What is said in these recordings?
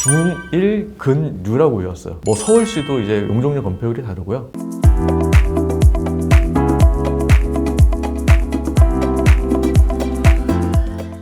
중1 근유라고 외웠어요. 뭐 서울시도 이제 용적률 건폐율이 다르고요.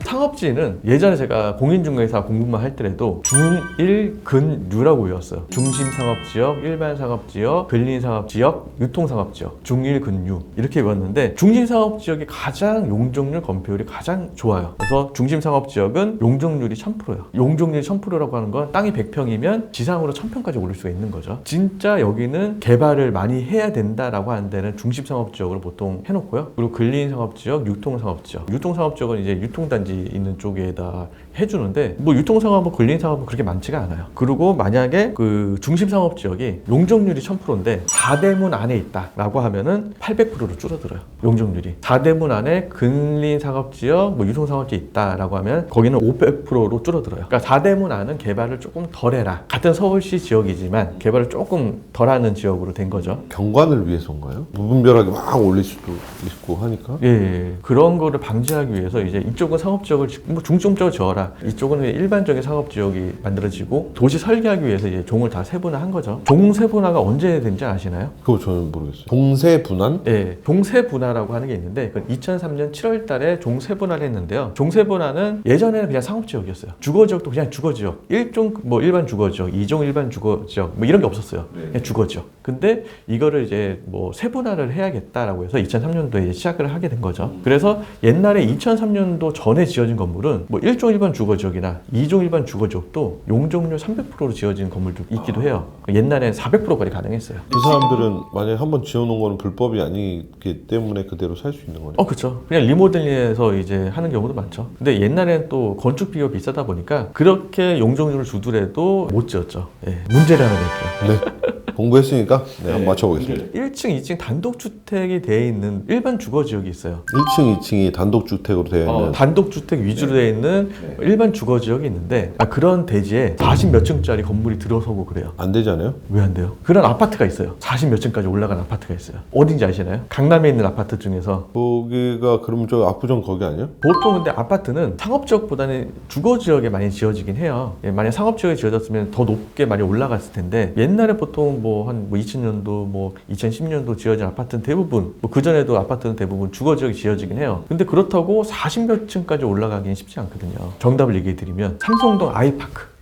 상업지는 예전에 제가 공인중개사 공부만 할 때라도 중1 근유라고 외웠어요. 중심상업지역, 일반상업지역, 근린상업지역, 유통상업지역, 중1 근유 이렇게 외웠는데 중심상업지역이 가장 용적률 건폐율이 가장 좋아요. 그래서 중심상업지역은 용적률이 1000%예요. 용적률이 1000%라고 하는 건 땅이 100평이면 지상으로 1000평까지 오를 수가 있는 거죠. 진짜 여기는 개발을 많이 해야 된다라고 하는 데는 중심상업지역으로 보통 해놓고요. 그리고 근린상업지역, 유통상업지역. 유통상업지역은 이제 유통단지 있는 쪽에다 해주는데 뭐 유통상업은 근린상업은 그렇게 많지가 않아요. 그리고 만약에 그 중심상업지역이 용적률이 1000%인데 4대문 안에 있다라고 하면은 800%로 줄어들어요. 용적률이 4대문 안에 근린상업지역, 뭐 유통상업지역 있다라고 하면 거기는 500%로 줄어들어요. 그러니까 4대문 안은 개발을 조금 덜해라. 같은 서울시 지역이지만 개발을 조금 덜하는 지역으로 된 거죠. 경관을 위해서인가요? 무분별하게 막 올릴 수도 있고 하니까. 예, 그런 거를 방지하기 위해서 이제 이쪽은 상업지역을 뭐 중점적으로 지어라. 이쪽은 일반적인 상업지역이 만들어지고 도시 설계하기 위해서 이제 종을 다 세분화한 거죠. 종 세분화가 언제 된지 아시나요? 그거 저는 모르겠어요. 동세 분한? 예, 종세분화라고 하는 게 있는데 그건 2003년 7월 달에 종세분화를 했는데요. 종세분화는 예전에는 그냥 상업지역이었어요. 주거지역도 그냥 주거지역. 1종 뭐 일반 주거지역, 2종 일반 주거지역 뭐 이런 게 없었어요. 그냥 주거지역. 근데 이거를 이제 뭐 세분화를 해야겠다라고 해서 2003년도에 시작을 하게 된 거죠. 그래서 옛날에 2003년도 전에 지어진 건물은 뭐 1종 일반 주거지역이나 2종 일반 주거지역도 용적률 300%로 지어진 건물도 있기도 해요. 옛날엔 400%까지 가능했어요. 그 사람들은 만약에 한번 지어놓은 거는 불법이 아니기 때문에 그대로 살 수 있는 거죠. 그렇죠. 그냥 리모델링해서 이제 하는 경우도 많죠. 근데 옛날엔 또 건축비가 비싸다 보니까 그렇게 용적률을 주더라도 못 지었죠. 예, 문제를 하나 낼게요. 네. 공부했으니까 한번 맞춰보겠습니다. 1층, 2층 단독주택이 되어 있는 일반 주거지역이 있어요. 1층, 2층이 단독주택으로 되어 있는 단독주택 위주로 되어 있는 일반 주거지역이 있는데 그런 대지에 40 몇 층짜리 건물이 들어서고 그래요. 안 되잖아요. 왜 안 돼요? 그런 아파트가 있어요. 40 몇 층까지 올라간 아파트가 있어요. 어딘지 아시나요? 강남에 있는 아파트 중에서 거기가 그러면 저 압구정 거기 아니에요? 보통 근데 아파트는 상업지역보다는 주거지역에 많이 지어지긴 해요. 만약 상업지역에 지어졌으면 더 높게 많이 올라갔을 텐데 옛날에 보통 뭐 한 2000년도 뭐 2010년도 지어진 아파트는 대부분 뭐 그전에도 아파트는 대부분 주거지역이 지어지긴 해요. 근데 그렇다고 40 몇 층까지 올라가기는 쉽지 않거든요. 정답을 얘기해 드리면 삼성동 아이파크.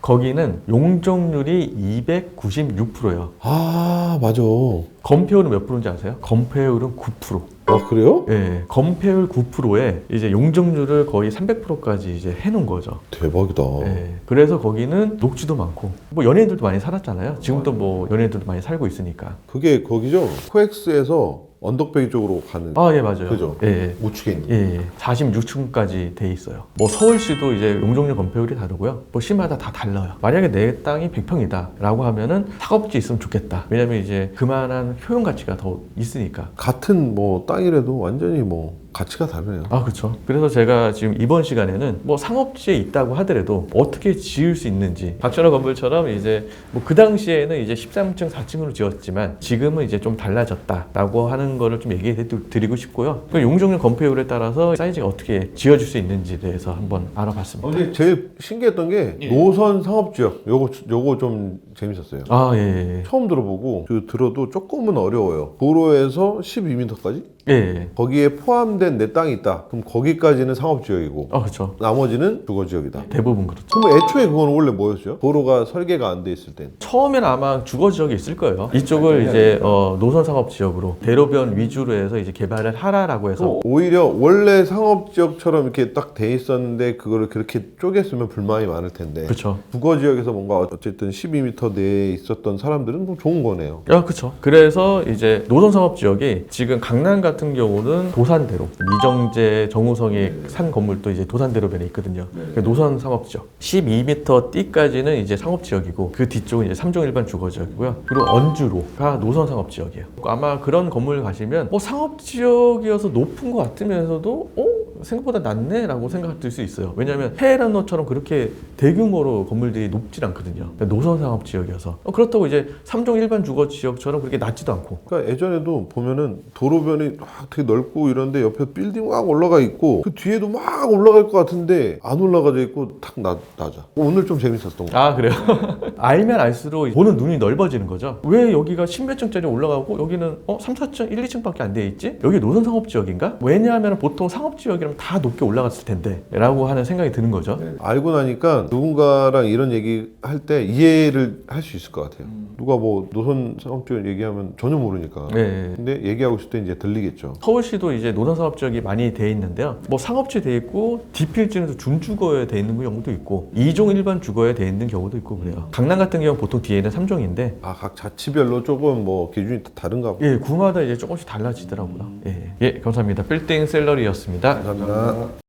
거기는 용적률이 296%예요. 맞아. 건폐율은 몇 프로인지 아세요? 건폐율은 9%. 그래요? 예, 건폐율 9%에 이제 용적률을 거의 300%까지 이제 해놓은 거죠. 대박이다. 예, 그래서 거기는 녹지도 많고 뭐 연예인들도 많이 살았잖아요. 지금도 뭐 연예인들도 많이 살고 있으니까. 그게 거기죠? 코엑스에서 언덕베이 쪽으로 가는. 예, 맞아요. 그죠? 예, 우측에 있는. 예, 46층까지 돼 있어요. 뭐 서울시도 이제 용적률 건폐율이 다르고요. 뭐 시마다 다 달라요. 만약에 내 땅이 100평이다라고 하면은 사업지 있으면 좋겠다. 왜냐면 이제 그만한 효용 가치가 더 있으니까. 같은 뭐 땅이라도 완전히 뭐 가치가 다르네요. 그렇죠. 그래서 제가 지금 이번 시간에는 뭐 상업지에 있다고 하더라도 어떻게 지을 수 있는지 박찬호 건물처럼 이제 뭐 그 당시에는 이제 13층, 4층으로 지었지만 지금은 이제 좀 달라졌다라고 하는 거를 좀 얘기해 드리고 싶고요. 그 용적률 건폐율에 따라서 사이즈가 어떻게 지어질 수 있는지에 대해서 한번 알아봤습니다. 근데 제일 신기했던 게 노선 상업지역 요거 좀 재밌었어요. 예. 처음 들어보고 들어도 조금은 어려워요. 도로에서 12m까지? 예. 거기에 포함된 내 땅이 있다. 그럼 거기까지는 상업지역이고 그렇죠. 나머지는 주거지역이다. 대부분 그렇죠. 그럼 애초에 그건 원래 뭐였죠? 도로가 설계가 안 돼 있을 땐. 처음에는 아마 주거지역이 있을 거예요. 이쪽을 이제 노선상업지역으로 대로변 위주로 해서 이제 개발을 하라라고 해서 오히려 원래 상업지역처럼 이렇게 딱 돼 있었는데 그거를 그렇게 쪼갰으면 불만이 많을 텐데. 그렇죠. 주거지역에서 뭔가 어쨌든 12m 내에 있었던 사람들은 뭐 좋은 거네요. 그렇죠. 그래서 이제 노선상업지역이 지금 강남 같은 경우는 도산대로 이정재, 정우성이 산 건물도 이제 도산대로변에 있거든요. 그러니까 노선상업지역 12m 띠까지는 이제 상업지역이고 그 뒤쪽은 이제 3종 일반 주거지역이고요. 그리고 언주로가 노선상업지역이에요. 아마 그런 건물 가시면 상업지역이어서 높은 것 같으면서도 생각보다 낮네라고 생각될 수 있어요. 왜냐하면 해외란노처럼 그렇게 대규모로 건물들이 높질 않거든요. 노선 상업 지역이어서 그렇다고 이제 3종 일반 주거 지역처럼 그렇게 낮지도 않고. 그러니까 예전에도 보면은 도로변이 막 되게 넓고 이런데 옆에 빌딩 막 올라가 있고 그 뒤에도 막 올라갈 것 같은데 안 올라가져 있고 탁 낮아. 오늘 좀 재밌었던 거. 아 그래요? 알면 알수록 보는 눈이 넓어지는 거죠. 왜 여기가 10몇 층짜리 올라가고 여기는 3, 4층, 1, 2층밖에 안 돼 있지? 여기 노선 상업지역인가? 왜냐하면 보통 상업지역이라면 다 높게 올라갔을 텐데 라고 하는 생각이 드는 거죠. 알고 나니까 누군가랑 이런 얘기 할 때 이해를 할 수 있을 것 같아요. 누가 뭐 노선 상업지역 얘기하면 전혀 모르니까. 네. 근데 얘기하고 있을 때 이제 들리겠죠. 서울시도 이제 노선 상업지역이 많이 돼 있는데요. 뭐 상업지 돼 있고 뒷필지에서 준주거에 돼 있는 경우도 있고 2종 일반 주거에 돼 있는 경우도 있고 그래요. 강남 같은 경우 보통 뒤에는 3종인데 아, 각 자치별로 조금 뭐 기준이 다른가 보다. 예, 구마다 이제 조금씩 달라지더라고요. 예, 감사합니다. 빌딩 셀러리였습니다. 감사합니다.